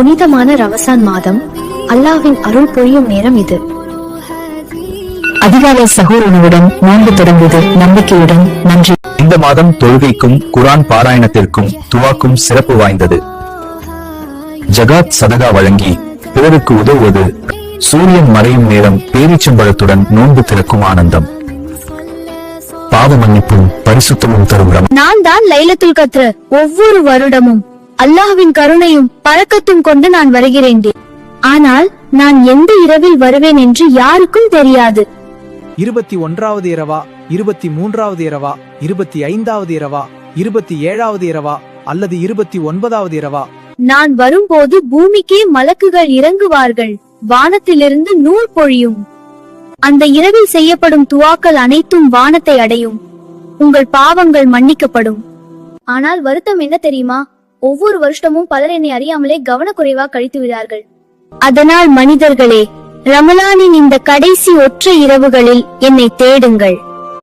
புனிதமான ரமசான் மாதம் அல்லாஹ்வின் அருள் பொழியும் நேரம் இது. அதிகாலை சஹூர் உணவுடன் நோன்பு தொடங்குவது நம்பிக்கையுடன். நன்றி. இந்த மாதம் தொழுகைக்கும் குர்ஆன் பாராயணத்திற்கும் துவாக்கும் சிறப்பு வாய்ந்தது. ஜகாத் சதகா வழங்கி பிறருக்கு உதவுவது, சூரியன் மறையும் நேரம் பேரீச்சம்பழத்துடன் நோன்பு திறக்கும் ஆனந்தம், பாவ மன்னிப்பும் பரிசுத்தமும் தரும் நான் தான் லைலத்துல் கத்ர். ஒவ்வொரு வருடமும் அல்லாஹ்வின் கருணையும் பரக்கத்தும் கொண்டு நான் வருகிறேன். ஆனால் நான் எந்த இரவில் வருவேன் என்று யாருக்கும் தெரியாது. 21வது இரவா, 23வது இரவா, 25வது இரவா, 27வது இரவா அல்லது 29வது இரவா? நான் வரும்போது பூமிக்கே மலக்குகள் இறங்குவார்கள், வானத்திலிருந்து நூல் பொழியும். அந்த இரவில் செய்யப்படும் துவாக்கள் அனைத்தும் வானத்தை அடையும், உங்கள் பாவங்கள் மன்னிக்கப்படும். ஆனால் வருத்தம் என்ன தெரியுமா? ஒவ்வொரு வருஷமும் பலர் என்னை அறியாமலே கவனக்குறைவா கழித்து விடார்கள். அதனால் மனிதர்களே, ரமலானின் இந்த கடைசி ஒற்றை இரவுகளில் என்னை தேடுங்கள்.